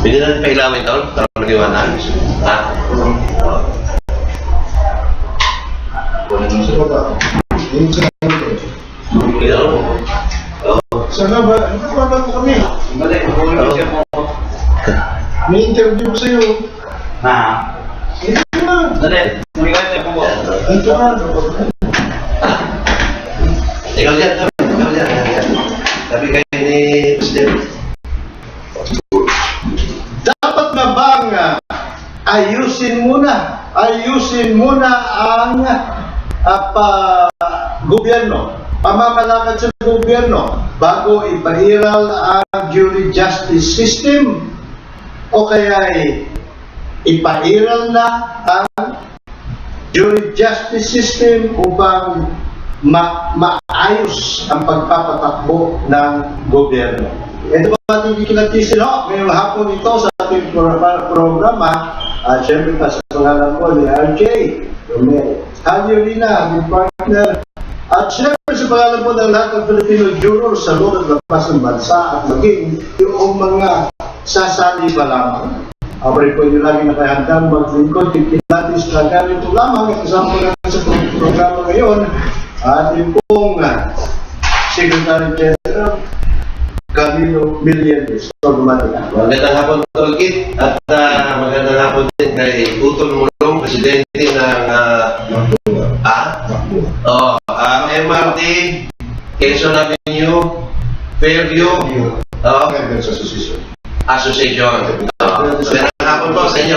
Hindi natin pailawin ito, tarong nag-iwanan. Ha? Sana ba? Ano po kami? May interview ko sa'yo. Ito na. Ito na. Ikaw dyan. Sabi kayo ni President. Dapat na bang ayusin muna ang gobyerno, pamamalakad sa gobyerno bago ipairal ang jury justice system o kaya ipairal na ang jury justice system upang maayos ang pagpapatakbo ng gobyerno. Ito ba ating kikinatisin ngayong hapon ito sa ating programa at syempre pa sa pangalan ko ni RJ Romero, Halyorina, ating partner, at syempre sa pangalan po ng lahat ng Filipino jurors sa loob at labas ng bansa at maging yung mga sasali pa lamang. Abay po nyo lagi nakahandang maglingkod, kikilatis na ganito lamang at kasama po natin sa programa ngayon ating pong Secretary General Camilo Milientes. Magandang hapon, Tolkit, at magandang hapon din kay Utol Mulong, Presidente ng MRT, Quezon Avenue, Fairview Association. Magandang hapon po sa inyo.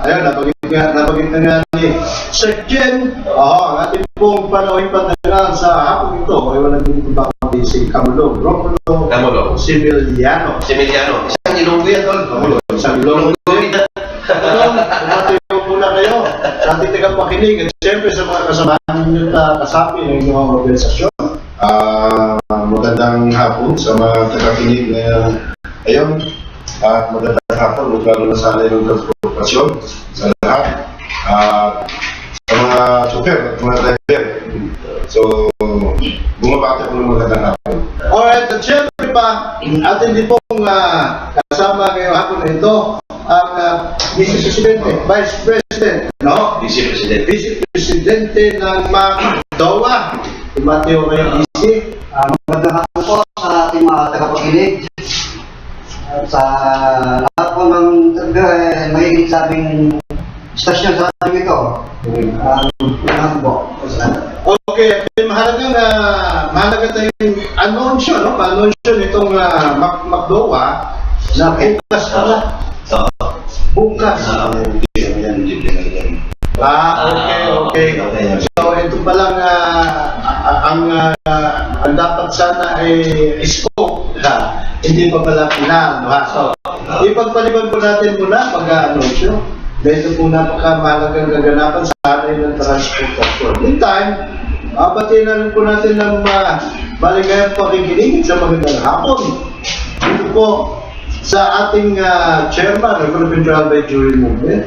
Ayun, napagit na nga ni Sekjen, ang ating pong panawin patagal sa hapon ito. Ay walang dito ba si Camulong, Romulo Similiano. Isang ilonggo yan, Tol. Isang ilonggo. Tumatayo muna kayo sa ating tagapakinig at siyempre sa mga kasamahan ninyo kasapi ng inyong organisasyon. Magandang hapon sa mga tagapakinig ngayon at magandang hapon lalo na sa alay ng transportasyon sa lahat sa mga super at mga driver. So, bumabati ko ng magandang hapon. Alright, at syempre pa, atin din pong kasama ngayong hapon na ito ang Vice Presidente, Vice President, Vice Presidente ng MACDOA. Tumateo kayo, DC. Magandang hapon po sa ating mga tagapakinig. At sa lahat po ng magiging sabing stasyon sa ating ito. Okay, mahalaga tayong anunsyo, pa-anunsyo nitong MACDOA na bukas pala. Bukas. Okay. So, ito palang ang dapat sana ay scope. Hindi pa pala final. So, ipagpaliban po natin muna pag-anunsyo. Dito po napakamahalagang gaganapan sa atin ng transportasyon. Meantime, batiin na rin po natin ng maligayang pakikinig sa magandang hapon. Ito po sa ating chairman ng Philippine Trial by Jury Movement,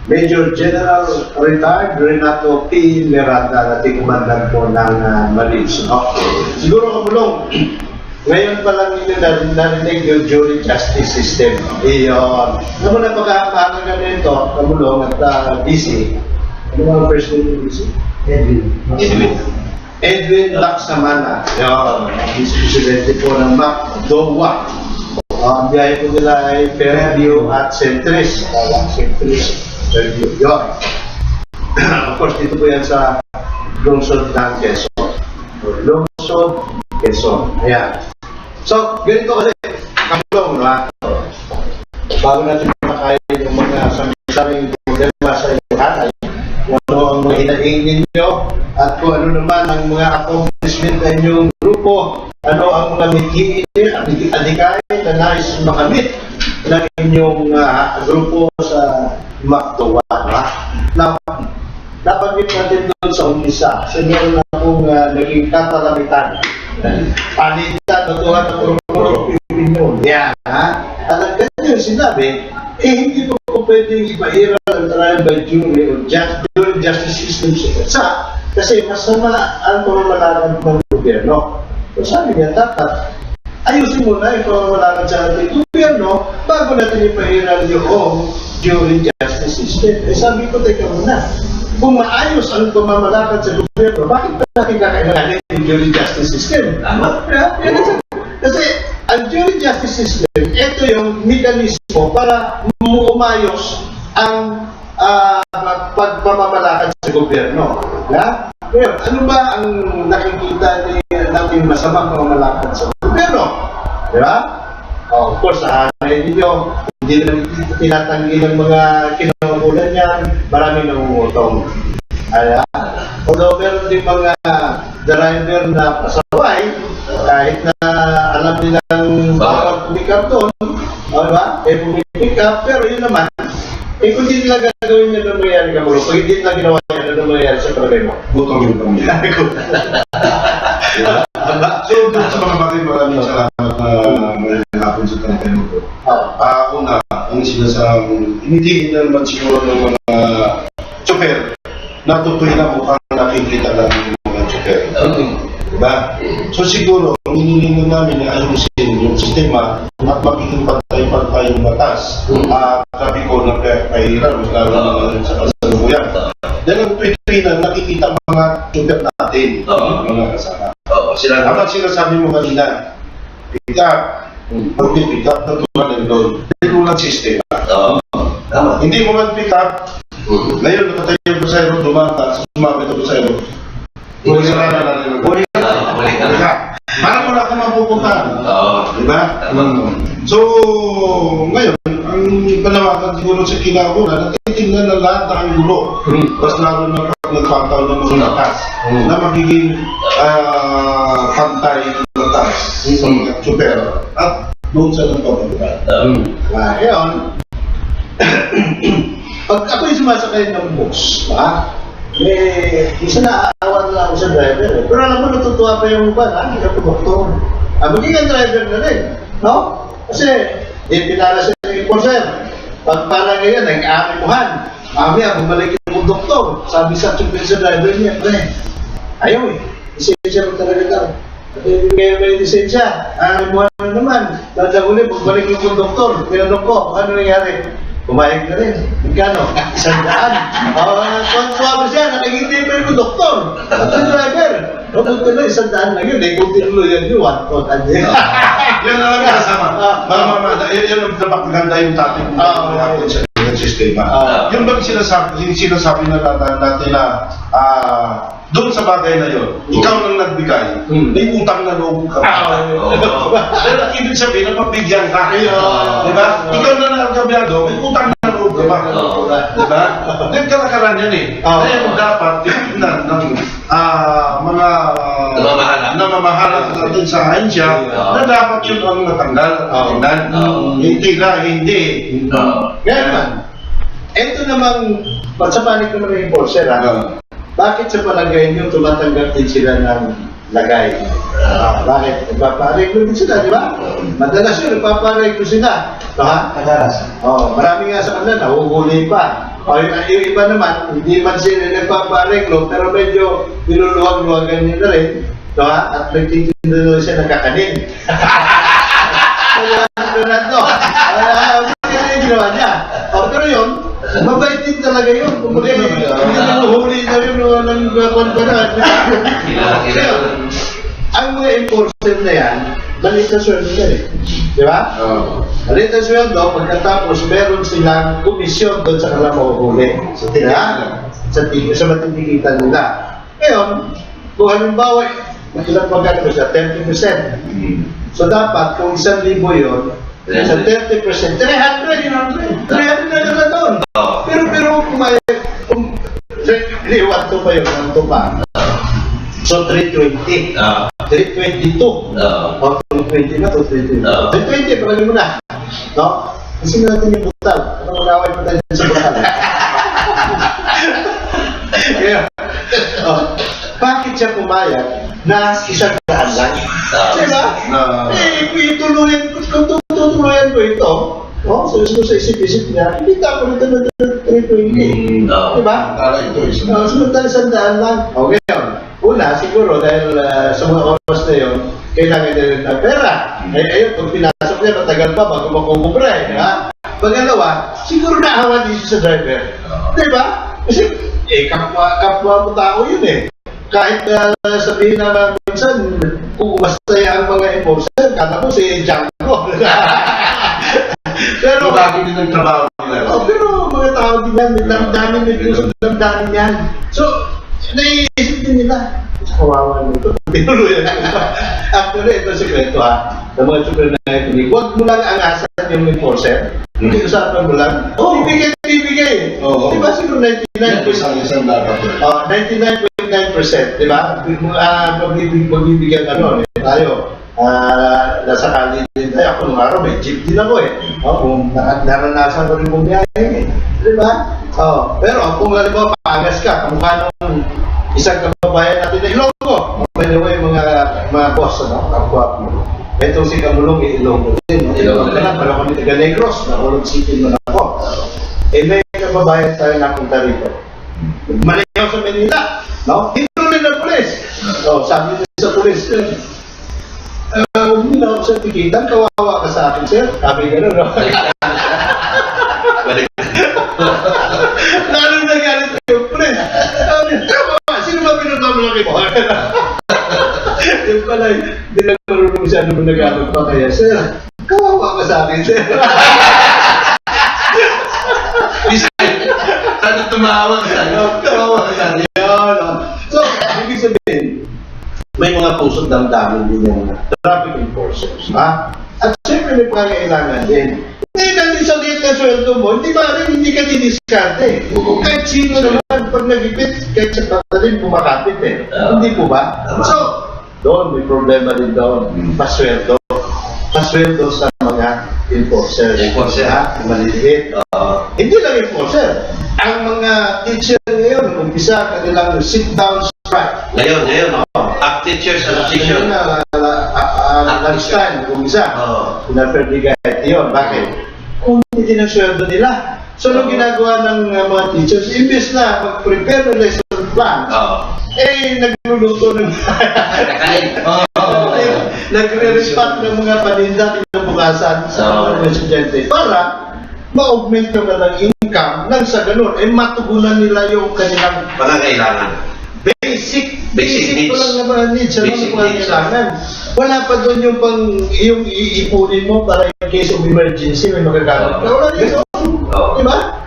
Major General Retired Renato P. Miranda, nating kumandang po ng Marines. Siguro Kamulong, ngayon pa lang nyo narinig yung jury justice system. Iyon. Ano na pagkakahalaga nito, Kamulong at DC? Ano ang first name ng DC? Edwin Laksamana. Yun. Vice Presidente po ng MACDOA. Ang biyahe po nila ay Fairview at Centris. Fairview. Yun. Of course, dito po yan sa lungsod ng Quezon. Lungsod, Quezon. Ayan. So, ganito kasi, Kamulong, bago natin makakain yung mga sabi-sabing problema sa inyong hanay, kung ano ang mga hinaing ninyo, at kung ano naman ang mga accomplishment ng inyong grupo, ano ang mga adhikain na nais makamit ng inyong grupo sa MACDOA. Nabanggit natin doon sa umpisa, kasi meron na akong naging katalamitan. Palitan o tuhan ng opinion. Yan, At ang ganyan sinabi, hindi po pwedeng ipahiral ang trial by jury o justice system sa kasi masama ang pamamalakan ng gobyerno. So sabi niya, dapat ayusin mo na ito wala ka sa ating gobyerno bago natin ipahiral yung jury justice system. Eh sabi ko, teka muna, kung maayos ang pamamalakad sa gobyerno, bakit pa natin kakailanganin yung jury justice system? Tama. Kasi ang jury justice system, ito yung mekanismo para umayos ang pagpamamalakad sa gobyerno. Yeah? Ngayon, ano ba ang nakikita natin masamang pamamalakad sa gobyerno? Di ba? Of course, sahanay ninyo, hindi naman tinatanggi ng mga kinakakulan niya, maraming nangungutong. Although meron din mga driver na pasaway, kahit na alam nilang bawal pumick-up doon, diba? Pumick up, pero yun naman, kung hindi nila gagawin yun ang mangyayari ka mulo, pag hindi nila ginawa yan, ano mangyayari sa problema? Gutom yung pamilya. So, doon sa mga bagay, maraming salamat na may hapon sa tanong ko. Una, ang sinasabing, hindi na naman siguro ng mga tsoper, natutuloy na mukhang nakikita lang yung mga tsoper. Diba? So siguro, ang hinihingi namin na ayusin yung sistema at magiging pantay-pantay yung batas. Sabi ko na kahirap, lalo na sa kasalukuyan. Dahil ang tweet na nakikita ang mga tsoper natin, mga kasama. Tama sinasabi mo kanina, pick up, pag-pick up, natutunan din doon. Pinulang sistema. Hindi mo man pick up, ngayon nakatayo ko sa'yo, sumabit ako sa'yo. Huli ka na rin. Huli ka. Parang wala ka mapupuntahan. Diba? So, ngayon, ang panawagan siguro sa kinakura, natitingnan na lahat ng gulo. Mas lalo na pag nagpataw ng mga batas na magiging pantay ng batas sa mga tsuper at doon sa nagpapagod. Ngayon, pag ako'y sumasakay ng bus, isa na aawan lang ako sa driver. Pero alam mo, natutuwa pa yung iba, hindi ka pumakto. Magiging ang driver na rin, no? Kasi, pinala siya ng enforcer. Pag parang ngayon, nag-aakimuhan. Mamaya, bumalik yung doktor. Sabi sa driver niya, ayaw lisensya mo talaga daw. Ngayon may lisensya, aakimuhan na naman. Dadaguli, bumalik yung doktor. Tinanong ko, ano nangyari? Pumayag na rin. Magkano? 100. Tuwa siya, nakikita pa yung doktor. At yung driver. Punta na, 100 lang yun. Kung tinuloy yan yun, 100. Yan na lang kasama. Yan ang napakaganda yung topic natin sa sistema. Yung bang sinasabi na natin na doon sa bagay na yun, ikaw nang nagbigay, may utang na loob ka. Pero ibig sabihin na mabigyan ka. Diba? Ikaw na nagkabyado, may utang na loob ka ba? Diba? Nagkalakaran yan eh. Kaya dapat tingnan ng mga namamahala natin sa ahensya na dapat yun ang natanggal at tingnan. Hindi na, hindi. Ngayon man, ito namang, pagsapanik naman ng enforcer, bakit sa palagay niyo tumatanggap din sila ng lagay? Bakit? Nagpapareglo din sila, di ba? Madalas yun, nagpapareglo sila. Madalas. Marami nga sa kanila, nahuhuli pa. Yung iba naman, hindi man sila nagpapareglo, pero medyo niluluwag-luwagan niya na rin. At nagtitinda na siya ng kakanin. Ano ginawa niya? Pero yun, mabait din talaga yun. Kumbaga, hindi nahuhuli na yun ng kwan-kwanan. Ang mga enforcer na yan, maliit na sweldo yan eh. Di ba? Maliit na sweldo, pagkatapos meron silang komisyon doon sa kanilang mahuhuli. Sa matitikitan nila. Ngayon, kung halimbawa, ilang pagkano siya, 30%. So dapat, kung 1,000 yun, sa 30%, 300 na naman doon. Pero kung liwat to pa yun, to pa. So 320. 322. 320 na, 320. 320, palagay mo na. No? Kasi natin yung butal. Anong ulaway pa tayo sa butal? Bakit siya pumayag na 100 lang? Diba? Kung tutuluyan ko ito, so sa isip-isip niya, hindi ka ako nito na 320. Diba? Samantala 100 lang. Okay yun. una, siguro dahil sa mga oras na yun, kailangan nila rin ng pera. Ayun, pag pinasok niya, matagal pa bago makukubra eh. Pangalawa, siguro naawa din siya sa driver. Di ba? Kasi, kapwa mo tao yun eh. Kahit sabihin na minsan, kung masaya ang mga enforcer, kala mo si Django. Pero, bago din ang trabaho nila. pero mga tao din yan, may damdamin, may puso damdamin yan. So, naiisip din nila. Kawawa nito. Tinuloy yan. Actually, ito sikreto ng mga super na ito. Huwag mo lang angasan yung enforcer. Hindi usapan mo lang. Bibigay. Oo. Diba siguro 99%? Isang dapat. 99.9%, di ba? Pagbibigyan tayo. Nasa kali din tayo. Ako nung araw, may jeep din ako eh. Kung naranasan ko rin bumiyahe eh. Di ba? Pero kung halimbawa paangas ka, kamukha nung isang kababayan natin na Ilonggo. By the way, mga boss, kapwa mo. Itong si Kamulong, Ilonggo din. Ilonggo lang, pero kami taga Negros, nakulog city mo na ako. May kababayan tayo napunta rito. Manayaw sa Manila. Hinuloy ng pulis. Sabi nila sa pulis, huwag nila ako sa tikitan, kawawa ka sa akin, sir. Sabi gano'n, no? Lalo na galit yung pulis. Sabi, kawawa, sino ba pinagmamalaki mo? Yung pala, hindi lang marunong masyado mo nag-alog pa kaya, sir, kawawa ka sa akin, sir. Sana tumawag sa'yo. Kawawa ka sa akin. So, ibig sabihin, may mga pusong damdamin din yung traffic enforcers, At siyempre may pangailangan din. Ngayon natin sa liit na sweldo mo, hindi ka didiskarte. Kahit sino naman, pag nagipit, kahit sa patalin, pumakapit eh. Hindi po ba? So, doon, may problema din doon. Pasweldo. Pasweldo sa mga enforcers. Maliliit. Hindi lang enforcer. Ang mga teacher ngayon, umpisa kanilang sit-down strike. Ngayon. Act Teachers Association. Lunchtime, umpisa. Pinaperdigay yun. Bakit? Kung hindi na sweldo nila. So, anong ginagawa ng mga teachers? Imbes na mag-prepare ng lesson plan, nagluluto ng nagre-respect ng mga paninda kinabukasan sa mga estudyante para ma-augment naman ang income nang sa ganun, matugunan nila yung kanilang Pangangailangan. basic needs. ko lang naman needs. Basic needs. Wala pa doon yung iipunin mo para in case of emergency may magagamit. Wala dito. Diba?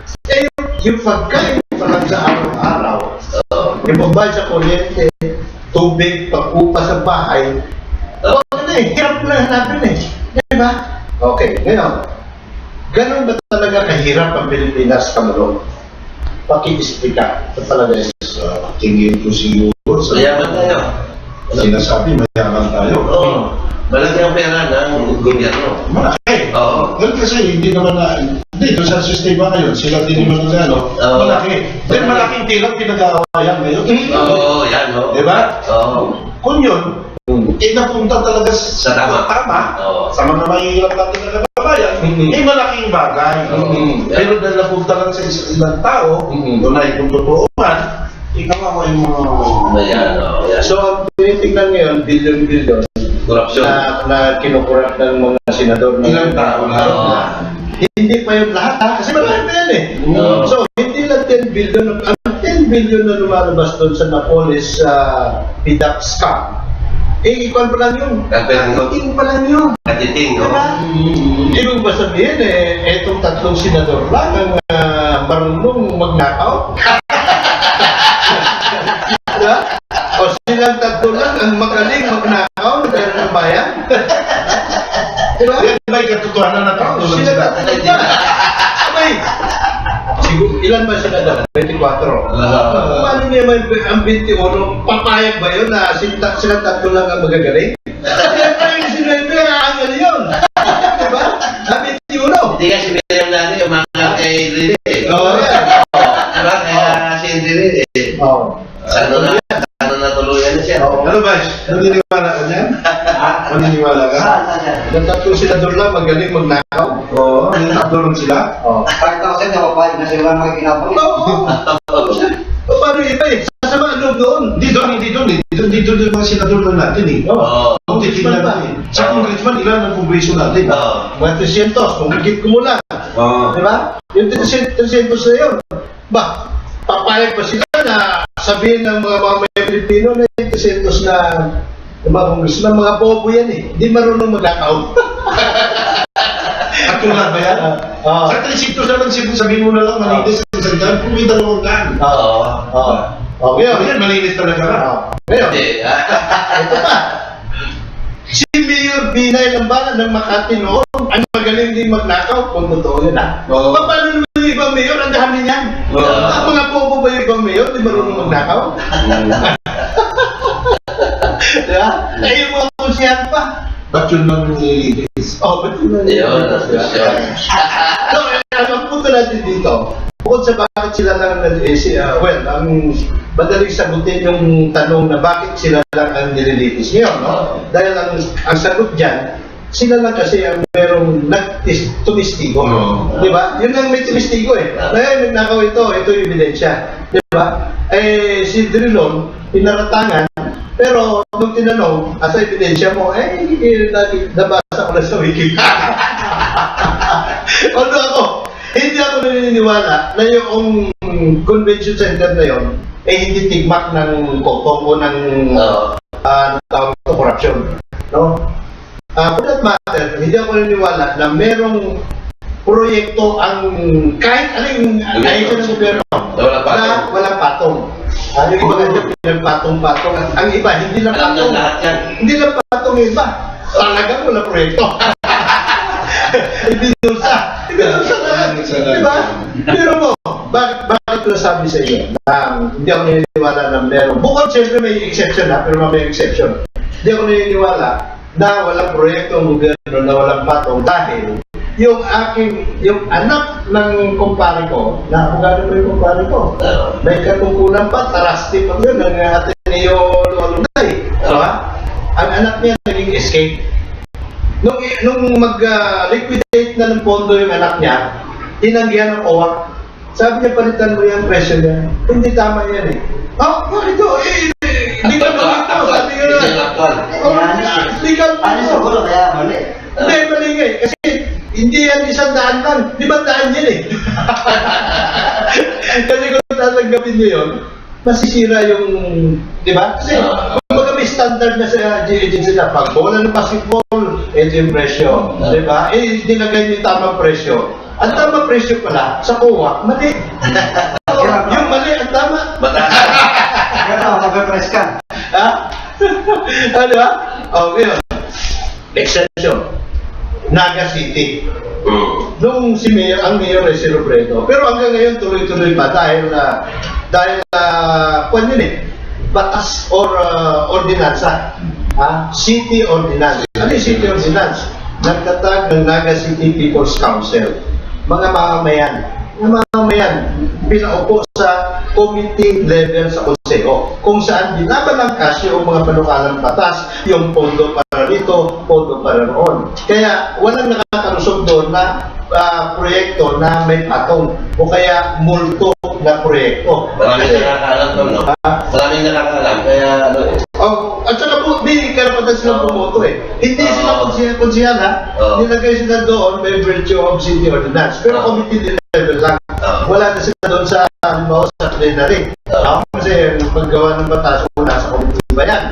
Yung pagkain pa lang sa araw-araw, yung pagbayad sa kuryente, tubig, pag-upa sa bahay, hirap na hanapin eh. Diba? Okay, ngayon, ganun ba talaga kahirap ang Pilipinas, Kamulong? Paki-explica. Ito talaga yun. Tingin ko siguro sa Mayaman tayo. sinasabi, mayaman tayo. Malaki ang pera ng gobyerno. Malaki. Well, kasi hindi naman dito sa sistema ngayon, sila din naman ng malaki. Then malaking tirang pinag-aawayan ngayon. Yan. Diba? Kung yun, napunta talaga Sa tama. sa mga mahihirap natin na kababayan, malaking bagay. Pero dahil napunta lang sa ilang tao, tunay kung totoo man, ikaw yung mga... So, ang tinitingnan ngayon, billion-billion, Korupsyon. na kinukurap ng mga senador ng Ilang tao lahat na. Hindi pa yung lahat kasi marami pa yan eh. So, hindi lang 10 billion, ang 10 billion na lumalabas doon sa Napolis PDAP scam. Ikaw pa lang yun. Katiting pa lang yun. Katiting, Diba? Ibig ba sabihin etong tatlong senador lang ang marunong mag-knockout? Diba? O silang tatlo lang ang magaling mag-knockout na pera ng bayan? Diba? Yan ba yung katotohanan na tatlo lang Sila sila? tatlo ba? Abay, siguro, ilan ba sila daw? 24. Paano niya ang 21? Papayag ba yun na sila tatlo lang ang magagaling? Yan pa yung sinuwente, aangal yun. Diba? Ang 21. Hindi kasi pinayang natin yung mga kay Rene. Oo, yan. Diba? Kaya si Rene Oo. Sana natuluyan na siya. Ano ba? Naniniwala ka niyan? Maniniwala ka? Ang tatlong senador lang magaling mag-knockout. Oo. Tatlo lang sila? Oo. Kahit ako sa'yo, napapayag na sila makikinapang. Oo. Paano iba eh? Sasama ang loob doon. Hindi doon. yung mga senador lang natin eh. Oo. Kung titignan natin. Sa congressman, ilan ang kongreso natin? Oo. Mga 300, kung higit ko mula. Oo. Di ba? Yung 300 na yun. Ba, papayag pa sila na sabihin ng mga may Pilipino na yung 300 na mga congressman, mga bobo yan eh. Hindi marunong mag-account. Aktual ba yan? Oo. Sa 300 naman, sabihin mo na lang, malinis ang salitan, kung may dalawang daan. Oo. Oo. Oo. Ngayon, Yan, malinis talaga na. ngayon, Hindi. ito pa. Si Mayor Binay Lambanan ng Makati noon, ang magaling din magnakaw, kung totoo yun ha. Oo. Paano naman yung ibang mayor, ang dami niyan? Oo. Ang mga bobo ba yung ibang mayor, di marunong magnakaw? Diba? Eh, yung mga konsyal pa. Ba't yun lang nililitis? Oh, ba't yun? Ayun. So, ang punto natin dito, bukod sa bakit sila lang well, ang madaling sagutin yung tanong na bakit sila lang ang nililitis ngayon, no? Dahil ang sagot dyan, sila lang kasi ang merong tumistigo. Di ba? Yun ang may tumistigo eh. Ngayon, nagnakaw ito yung ebidensya. Di ba? Eh, si Drilon, pinaratangan, pero nung tinanong, asa ebidensya mo, nabasa ko na sa Wikipedia. Although ako, hindi ako naniniwala na yung convention center na yon hindi tigmak ng kokong o ng tawag ito, corruption. No? For that matter, hindi ako naniniwala na merong proyekto ang kahit anong ahensya ng gobyerno na walang patong. Ano yung iba nga pinagpatong-patong. Ang iba, hindi lang Alam patong. na lahat yan. Hindi lang patong yung iba. Talagang wala proyekto. Ibinulsa. Ibinulsa na lang. Diba? Pero mo, bakit ko nasabi sa iyo na hindi ako naniniwala na meron. Bukod siyempre may exception ha, pero may exception. Hindi ako naniniwala na walang proyekto ang gobyerno na walang patong dahil yung anak ng kumpare ko, na kung gano'n mo yung kumpare ko, may katungkulan pa, tarasti pa yun, ng Ateneo Lualunay. Diba? Ang anak niya naging escape. Nung mag-liquidate na ng pondo yung anak niya, tinanggihan ng OWAC. Sabi niya, palitan mo yung presyo niya. Hindi tama yan eh. Oh, bakit ito? Hindi ka naman ito. Sabi nga na. Hindi ka Ano siguro kaya mali? Hindi, mali nga eh. Kasi hindi yan 100 lang. 500 yan eh. Kasi kung tatanggapin niyo yun, masisira yung, di ba? Kasi kumbaga may standard na sa agency na pag bola ng basketball, ito yung presyo. Di ba? Eh, nilagay niyo yung tamang presyo. Ang tamang presyo pala, sa COA, mali. Yung mali, ang tama. Kaya mag-press ka. Ha? Ano ba? O, ngayon. Exception. Naga City. Nung si Mayor, ang Mayor ay si Robredo. Pero hanggang ngayon tuloy-tuloy pa dahil kung yun eh, batas or ordinansa. City Ordinance. Ano yung City Ordinance? Nagtatag ng Naga City People's Council. Mga mamamayan. Mga mamamayan, pinaupo sa committee level sa konseho, kung saan binabalangkas yung mga panukalang batas, yung pondo para rito, pondo para roon. Kaya walang nakakalusog doon na proyekto na may patong o kaya multo na proyekto. Maraming nakakaalam doon, no? Maraming nakakaalam, kaya ano eh. At saka po, may karapatan silang pumoto eh. Hindi sila konsiyan ha. Nilagay sila doon by virtue of city ordinance. Pero committee level lang. Wala na sila doon sa, halimbawa, sa plenary. Kasi paggawa ng batas, wala sa committee ba yan?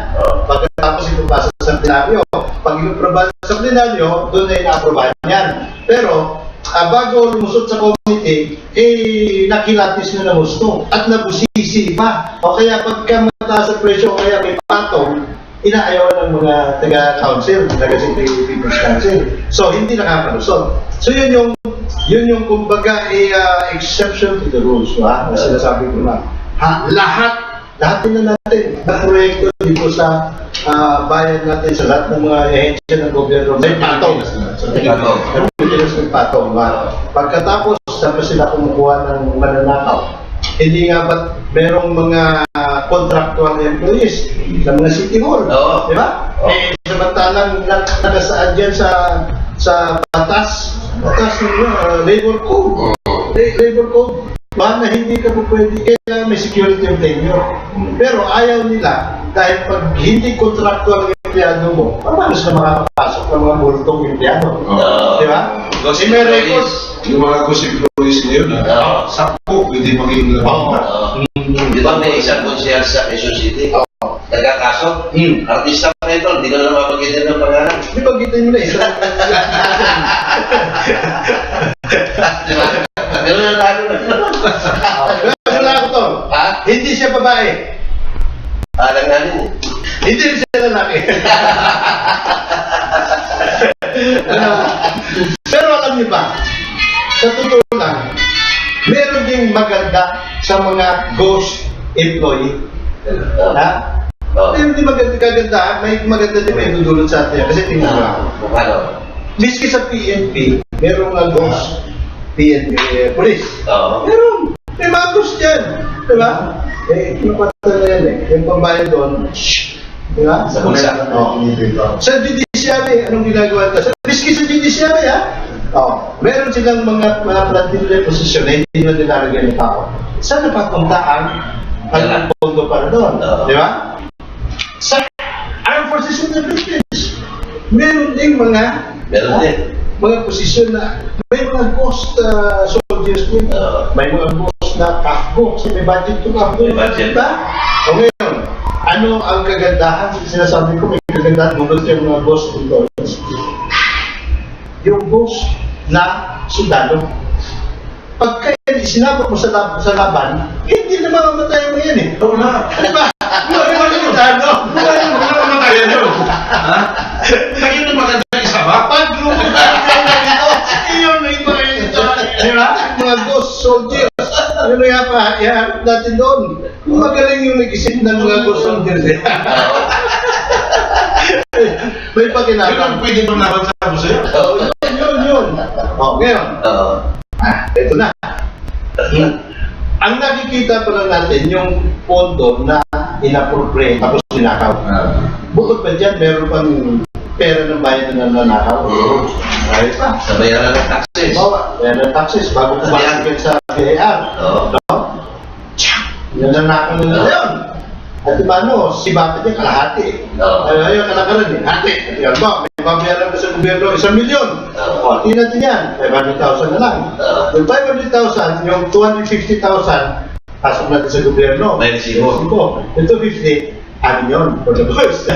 Pagkatapos ipapasa sa plenaryo, pag inuprobahan sa plenaryo, doon ay na-aprobahan yan. Pero, bago lumusot sa committee, nakilatis na gusto at nabusisi pa. O kaya pagka mataas ang presyo, o kaya may patong, inaayawan ng mga taga-council, taga-city people's council. So, hindi nakakalusot. So, yun yung kumbaga, exception to the rules, na sinasabi ko na. Lahat na natin na proyekto dito sa bayan natin, sa lahat ng mga ahensya ng gobyerno, may patong. May patong. Pagkatapos, tapos sila kumukuha ng mananakaw. Hindi nga ba't merong mga contractual employees ng mga city hall? Di ba? Samantalang nakasaan dyan sa batas ng labor code. Labor code. Ba, na hindi ka po pwede, kailangan may security yung tenure. Pero ayaw nila, dahil pag hindi contractual ang empleyado mo, paano sila makakapasok ng mga multong empleyado? Di ba? Kasi may record. yung mga gossip stories ngayon, sakpo, hindi maging labang na. Di ba may isang konsyal sa Quezon City? Nagkakaso? Artista pa ito, hindi ko na mapagitin ng pangalan. Di ba kita nyo na isa? Di ba? Meron na lalo na. Wala ko to. Ha? Hindi siya babae. Alam namin eh. Hindi rin siya lalaki. Pero alam niyo ba, sa totoo lang, meron ding maganda sa mga ghost employee. Ha? Meron din maganda kaganda, may maganda din may dudulot sa atin. Kasi tingnan mo. Ano? Miski sa PNP, meron nga ghost PNP police. Meron. May mga ghost dyan. Diba? Eh, yung patay na yan eh. Yung pambayad doon, diba? Sa bulsa. Sa judiciary, anong ginagawa ka? Miski sa judiciary, ha? Meron silang mga planting position na hindi na nilalagyan ng tao. Saan napapuntaan ang pondo para doon? Di ba? Sa Armed Forces in the Philippines, meron ding mga mga posisyon na may mga ghost soldiers din. May mga ghost na kakbo kasi may budget to kakbo. May budget. Diba? O ngayon, ano ang kagandahan? Sinasabi ko may kagandahan mula sa mga ghost employees. Yung ghost na sundalo. Pagka sinabak mo sa laban, hindi na mamamatay mo yan eh. Oo na. Ano ba? Ano ba yung sundalo? Wala mamatayan yun. Ha? Lagi na maganda isa ba? Pag lumit na ito, iyon na iba ito. Di ba? Mga ghost soldiers. Ano nga pa, iharap natin doon. Magaling yung nag-isip ng mga ghost soldiers. May Yun pakinabang. ang pwede bang laban sa ako sa'yo? Yun. Ngayon. Ito na. Ang nakikita pa lang natin yung pondo na inappropriate tapos ninakaw. Bukod pa dyan, meron pang pera ng bayan na nanakaw. Marami pa. Sa bayaran ng taxes. Bayaran ng taxes bago pumasok sa BIR. No? Nanakaw nila yun. At paano, si Bata niya kalahati. Ayun, kalakaran din. Hati. Yan ba, may babayaran na sa gobyerno 1 milyon. Tingnan natin yan, 500,000 na lang. Yung 500,000, yung 250,000, pasok natin sa gobyerno. May resibo. Yung 250, amin yun, for the boys.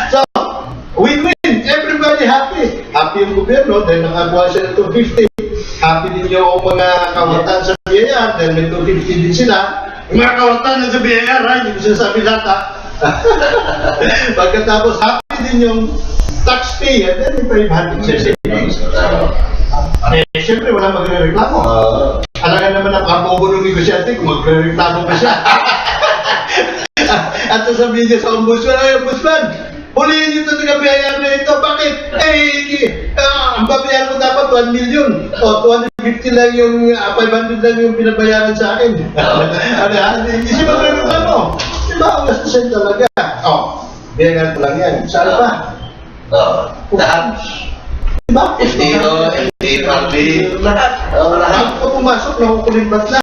So, win-win. Everybody happy. Happy yung gobyerno dahil nakakuha siya ng 250. Happy din yung mga kawatan sa BIR dahil may 250 din sila. Yung mga kawatan sa BIR, hindi ko sinasabi lahat ha. Pagkatapos, happy din yung taxpayer, then may 500 sa savings. Siyempre, wala magre-reklamo. Alangan naman ang kapobo ng negosyante kung magre-reklamo pa siya. At sasabihin niya sa ombudsman, ay ombudsman, huliin niyo ito ng BIR na ito. Bakit? Ang babayaran ko dapat 1 million. O 250 lang yung, 500 lang yung pinabayaran sa akin. Hindi siya magre-reklamo. Diba? Ang gastusin talaga. BIR ko lang yan. Saan pa? Lahat. Diba? FTO, FTPRB, lahat. Lahat. Pag pumasok, nakukulimbat na.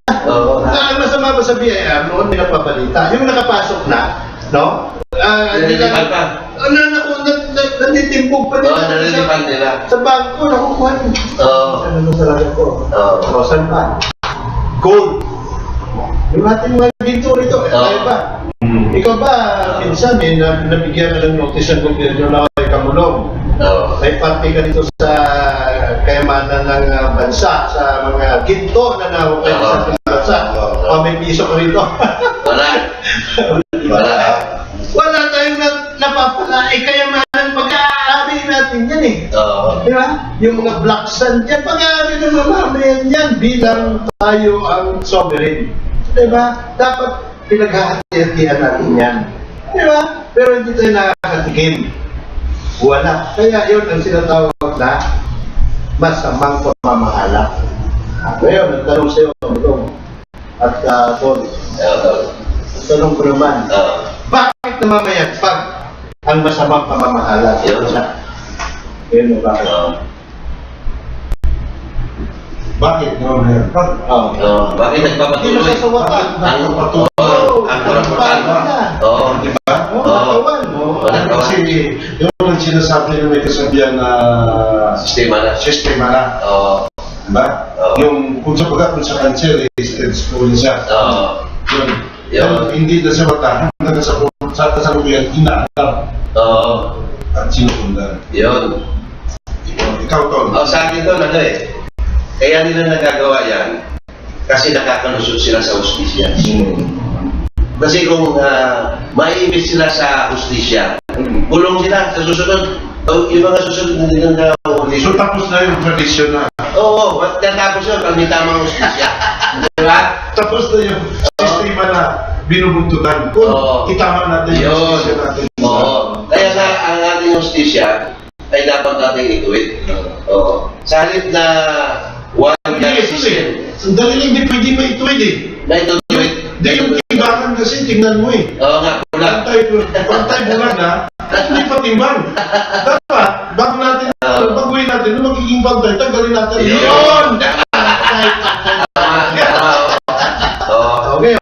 Ang masama pa sa BIR noon, pinapabalita. Yung nakapasok na, no? Nalilipan pa. Nanitimbog pa nila. Nalilipan nila. Sa bangko, nakukuha nyo. Ano sa talaga ko? Saan pa? Gold. Yung ating mga ginto rito, tayo ba? Ikaw ba, minsan, nabigyan ka ng notice ng gobyerno na ay kamulong. May parte ka dito sa kayamanan ng bansa, sa mga ginto na nawakay sa bansa. O may piso ka rito. Wala. Wala tayong napapala. Kayamanan, pag-aari natin yan eh. Di ba? Yung mga black sand yan, pag-aari ng mamamayan yan bilang tayo ang sovereign. Di ba? Dapat pinaghahati-hatian natin yan. Di ba? Pero hindi tayo nakakatikim. Wala. Kaya yun ang sinatawag na masamang pamamahala. Ngayon, nagtanong sa'yo, at Tol, tanong ko naman, bakit namamayagpag ang masamang pamamahala? Yun mo bakit? Bakit? No, Oh. Bakit Hindi nagpapatuloy? nasasawatan. Ang kurapatan. Oo. Di ba? Oo, nakawan. Kasi yung sinasabi na may kasabihan na sistema na. Oo. Diba? Oo. Yung kung sa cancer, stage 4 siya. Oo. Yun. Yun. Hindi na sa mata, hanggang sa kasalukuyan, inaalam Oo. at sinusundan. Yun. Ikaw, Tol. Sa akin to, kaya nila nagagawa yan kasi nakakalusot sila sa hustisya. Kasi kung maiibig sila sa hustisya, kulong sila sa susunod. Yung mga susunod na nilang nakahuli. So tapos na yung tradisyon na. Oo, tapos yun, pag may tamang hustisya. Diba? Tapos na yung sistema na binubuntutan. Kung Oo. itama natin yung Yun. hustisya natin. Oo. Kaya nga, ang ating hustisya ay dapat nating ituwid. Oo. Sa halip na one Hindi, system, sandali lang, hindi pwede maituwid eh. na ituwid. Hindi yung timbangan kasi, tingnan mo eh. Oo nga, kulang. Pantay bulan na, hindi pa timbang. Dapat, baguhin natin, nung magiging pantay, tanggalin natin. Yun! Okay.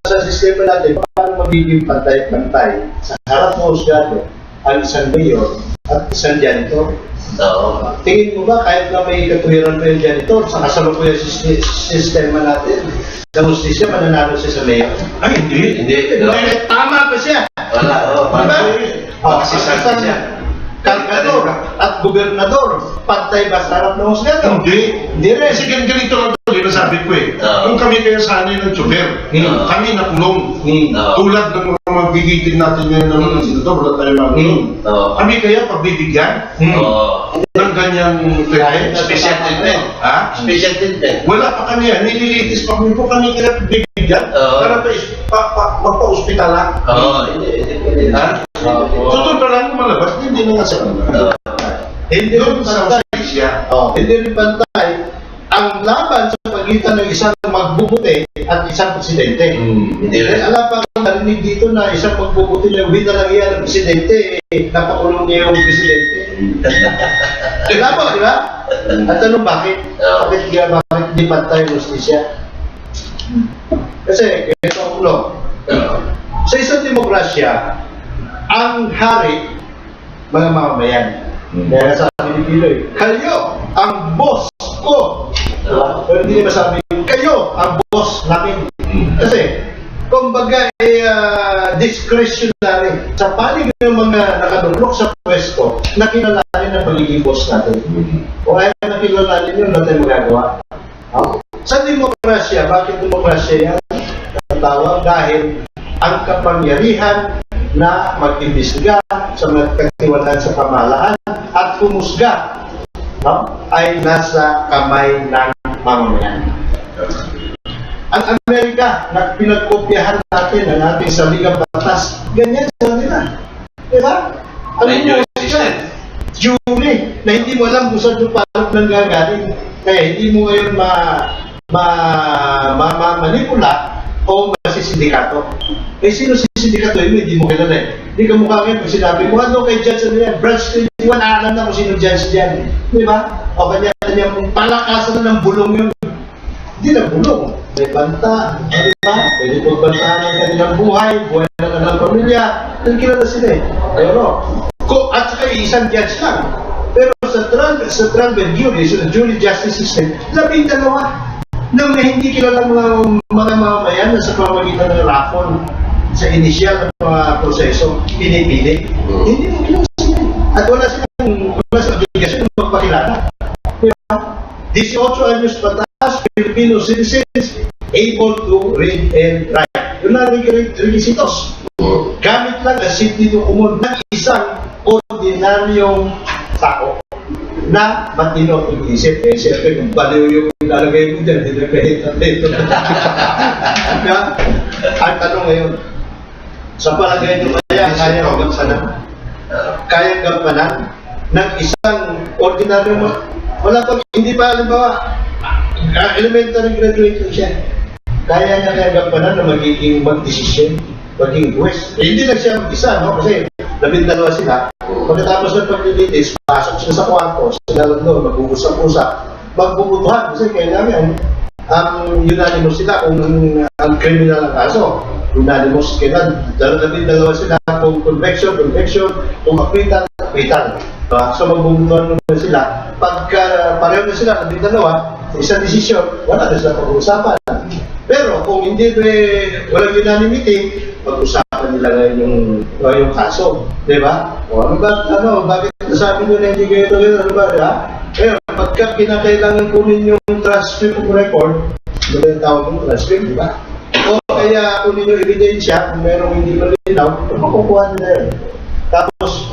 Sa sistema natin, paano magiging pantay-pantay sa harap ng husgado ang isang mayor at isang janitor? Oo. Tingin mo ba kahit na may katuwiran pa yung janitor sa kasalukuyan sistema natin, sa hustisya, mananalo siya sa mayor? Ay, hindi. Hindi. Dahil tama pa siya. Wala. Oo. Diba? Kasi sa siya. Kargador at gobernador, pantay ba sa harap ng husgado? Hindi. Hindi rin. Kasi ganito lang ito, nasabi ko eh. Oo. Kung kami kaya sanay ng tsuper, Oo. kami nakulong. Oo. Tulad ng mga magigiting natin ngayon ng mga senador, wala tayo makulong. Oo. Kami kaya pagbibigyan Oo. ng ganyang treatment. Special treatment. Ha? Special treatment. Wala pa kami yan, nililitis pa kami po kami kaya pagbibigyan Oo. para magpa-hospital lang. Oo. Hindi. Ha? Totoo pa lang malabas, hindi na nga sa kanila. Hindi Doon rin sa pantay. hustisya. Hindi rin pantay ang laban sa pagitan ng isang magbubuti at isang presidente. Hindi rin. Alam pa akong narinig dito na isang magbubuti na hindi na lang yan ng presidente, napakulong niya yung presidente. Diba po, di ba? At tanong bakit? Bakit di pantay yung hustisya? Kasi, ganito ang ulo. Sa isang demokrasya, ang hari, mga mamamayan. Kaya sabi ni Piloy, kayo ang boss ko. Pero hindi naman sabi, kayo ang boss namin. Kasi, kumbaga discretionary. Sa panig ng mga nakadulok sa pwesto, nakilalanin ang pagiging boss natin. Kung ayaw nakilalanin yun, natin magagawa. Sa demokrasya, bakit demokrasya yan? Natawag dahil ang kapangyarihan na mag-imbestiga sa mga katiwalaan sa pamahalaan at humusga ay nasa kamay ng mamamayan. Ang Amerika, na pinagkopyahan natin ang ating saligang batas, ganyan sa nila. Diba? May jury system. Jury, na hindi mo alam kung saan yung parang nanggagaling. Kaya hindi mo ngayon manipula o masisindikato. Eh, sino si sindikato? Hindi mo kilala eh. Hindi ka mukha ngayon pag sinabi mo, ano kay Judge ano yan? Branch 21, alam na kung sino Judge dyan. Di ba? O kanya palakasan ng bulong yun. Hindi na bulong. May banta. Di ba? Pwede pagbantaan ng kanilang buhay ng kanilang pamilya. Nagkilala sila eh. Pero, at saka isang judge lang. Pero sa trial jury, sa jury justice system, 12 na may hindi kilalang mga mamamayan na sa pamagitan ng raffle sa inisyal ng mga proseso, pinipili. Hindi mo kilala sila. At wala silang obligasyon na magpakilala. Diba? 18 anyos patas, Filipino citizens able to read and write. Yun lang requisitos. Gamit lang ang sentido común ng isang ordinaryong tao na matino ang pag-isip. Eh, siyempre, kung baliw yung ilalagay mo dyan, hindi na kahit-kahit. Ang tanong ngayon, sa palagay nyo kayang gampanan ng isang ordinaryong wala pag, hindi pa, halimbawa, elementary graduate lang siya. Kaya nga gampanan na magiging mag-desisyon, maging juez. Eh, hindi lang siya mag-isa, no? Kasi 12 sila. Pagkatapos ng paglilitis, pasok siya sa kwarto, sila lang doon, mag-uusap-usap. magbubutuhan kasi kailangan ang unanimous sila kung ang criminal ang kaso. Unanimous kailan, dalawa sila kung conviction, kung acquittal. So magbubutuhan muna sila. Pagka pareho na sila, nandito dalawa, sa isang desisyon, wala na sila pag-uusapan. Pero kung hindi walang unanimity, pag-usapan nila ngayon yung kaso. Di ba? O bakit nasabi nyo na hindi kayo ano ba? Di ba? Ngayon, pagka kinakailangan kunin yung transcript of record, ano ba yung tawag ng transcript, di ba? O kaya kunin yung ebidensya, kung merong hindi malinaw, makukuha nila yun. Tapos,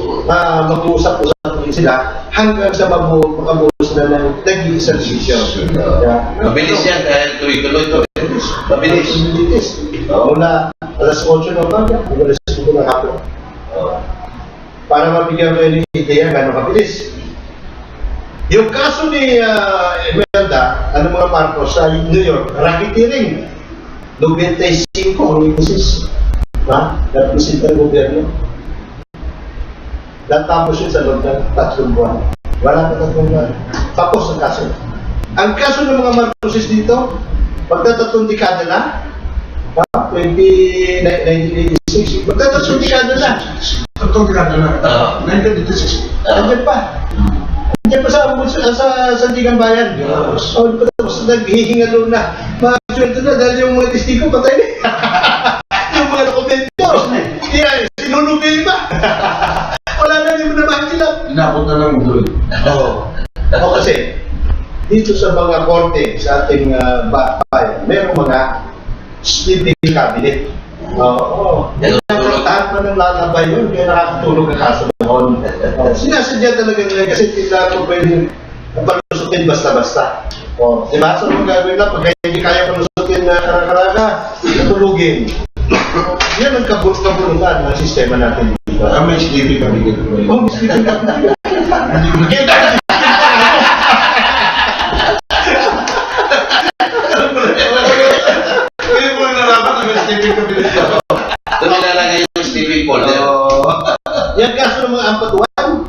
mag-uusap-usap sila hanggang sa makabuo sila ng nag-iisang desisyon. Mabilis yan dahil tuloy-tuloy to. Mabilis. Mula alas 8 ng umaga, alas 5 ng hapon. Para mabigyan kayo ng ideya gano'ng kabilis. Yung kaso ni Imelda, mga Marcos sa New York, racketeering. 95 ang misis. Napresenta ng gobyerno. Natapos yun sa loob ng 3 buwan. Wala pa 3 buwan. Tapos ang kaso. Ang kaso ng mga Marcoses dito, pagka-3 dekada na, 1986, pagka-3 dekada na. 3 dekada na. 1986. Andiyan pa. Andiyan pa sa Sandigan Bayan. Tapos naghihingalo na. Maswerte na dahil yung mga testigo patay na. Yung mga dokumento. Sinunog na iba. Wala na, hindi mo na makikita. Inabot na lang doon. O kasi, dito sa mga korte, sa ating bayan, mayroong mga sleeping cabinet. Lahat pa ng lalabay yun, kaya nakakatulog ang kaso noon. Sinasadya talaga nila kasi tila ko pwede palusutin basta-basta. Diba? So, kung gagawin na, pag hindi kaya palusutin na karaka-karaka, natulugin. Yan ang kabulutan ng sistema natin dito. May sleeping cabinet ko. May sleeping cabinet. Kaya mo nalaman na may sleeping cabinet ko. Doon nilalagay yung sleeping folder. Yan kaso ng mga ampatuan.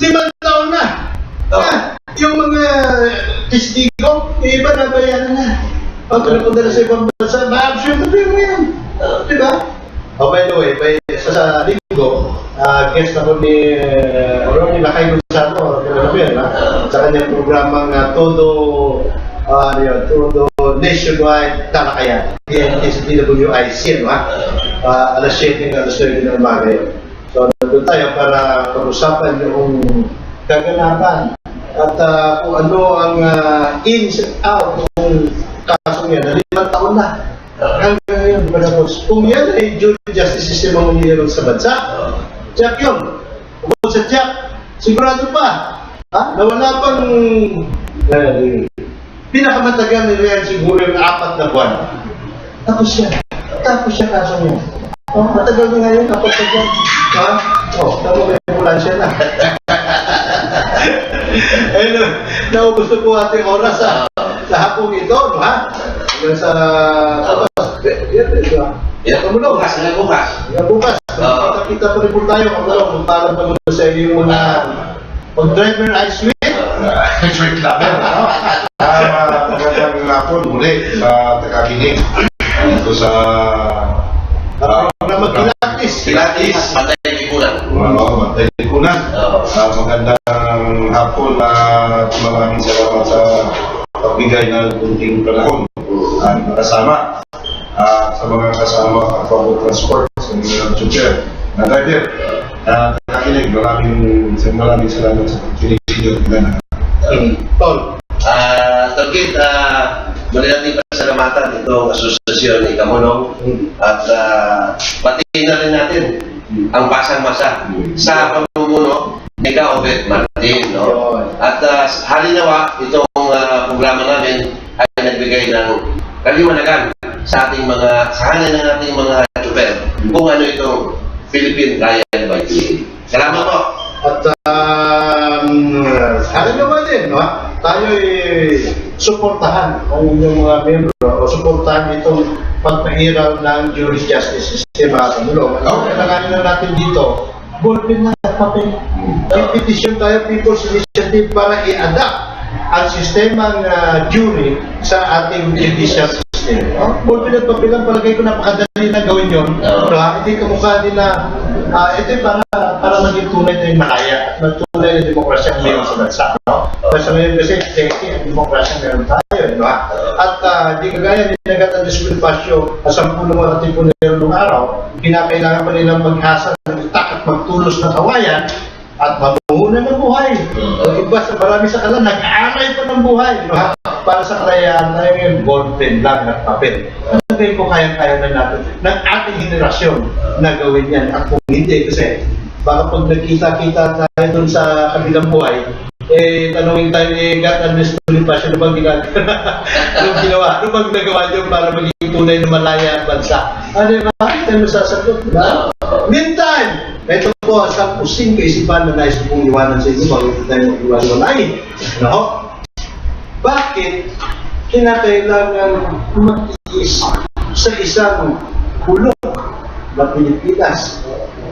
5 taon na. Yung mga testigo, yung iba nabayaran na. Pag napunta sa ibang bansa, ma-absent na mo yan. Diba? By the way, sa linggo, guest ako ni Ronnie Lakay Gonzalo, sa kanyang programang Todo Nationwide Talakayan, DWIC, alas 7 ng alas 9 ng umaga yun. So, nandun tayo para pag-usapan yung kaganapan at kung ano ang ins and out ng kaso niya na 5 taon na. Hanggang ngayon, kung yan ay due justice system ang nangyayari sa bansa, Jack yun. Bukod sa Jack, sigurado pa, na wala pang pinakamatagal na yan siguro yung 4 na buwan. Tapos siya kaso niya. Matagal na ngayon, 4 na buwan. Tama may ambulansya na. Ayun, naubos na po ating oras sa hapong ito, no ha? Hanggang sa Bukas. bukas. Kita pa rin po tayo. Magpaalam pa muna sa iyo muna mag-driver ice week. Sweet lover, no? Magandang hapon muli sa tagakinig. Ito sa Magkilatis. Patay lipunan. Matay Likunan. Magandang hapon at maraming salamat sa pagbigay ng kunting panahon at nakasama sa mga kasama at public transport sa mga chauffeur na driver na nakakinig. Maraming salamat sa pagkinig sa Tol. Tolkit, muli natin pasalamatan itong asosasyon ni Kamunong at pati na rin natin ang pasang-masa sa pamumuno ni Kaobet Martin. No? At halinawa, itong programa namin ay nagbigay ng kaliwanagan sa ating sa hanay ng ating mga chauffeur kung ano itong Philippine Trial Biking. Salamat po. At ano naman din, no? Tayo suportahan ang inyong mga membro o suportahan itong pagpahiral ng juris justice system at ano. Kailanganin na natin dito, ballpen na papel. May petition tayo, People's Initiative para i-adapt ang sistemang jury sa ating judicial system. Kung pinagpapilang, palagay ko napakadali na gawin yun. Hindi kamukha din na ito para maging tunay na yung malaya at tunay na demokrasya ang meron sa bansa. Kasi ngayon kasi, ang demokrasya meron tayo. At di kagaya ni Nagatan Despilpasyo, sa 10 mga katipunero ng araw, kinakailangan pa nilang maghasa ng itak at magtulos ng kawayan at mamuhunan ng buhay. Iba sa marami sa kanila, nag-aaray pa ng buhay. Para sa kalayaan tayo ngayon, ballpen lang at papel. Ngayon po kaya-kaya na natin ng ating henerasyon na gawin yan. At kung hindi, kasi baka pag nagkita-kita tayo dun sa kabilang buhay, tanongin tayo ni Gatan Despilpasyo, ano bang ginawa? Ano bang nagawa niyo para maging tunay na malaya ang bansa? Ano ba? Tayo masasagot, diba? Meantime, ito po ang pusing kaisipan na nais kong iwanan sa inyo bago tayo mag-iwan-iwanay. Bakit kinakailangan mag-iis sa isang hulog na Pilipinas?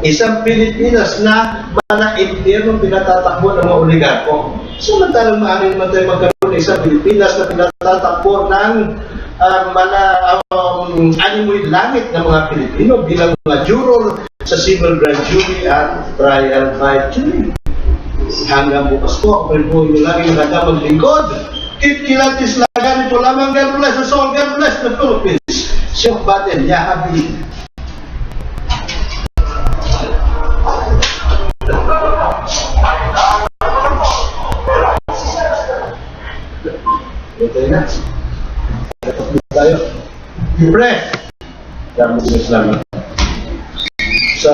Isang Pilipinas na impyerno pinatatakbo ng mga oligarko. Samantalang maaaring naman tayo magkaroon ng isang Pilipinas na pinatatakbo ng animoy langit ng mga Pilipino bilang mga juror sa civil grand jury at trial by jury. Hanggang bukas po, ako po yung lagi handa maglingkod. Keep kilatis lagan ito lamang, God bless us all, God bless the Philippines. Siyok batin, yahabi. Ito na. Tapos tayo. Libre. Salamat. Sa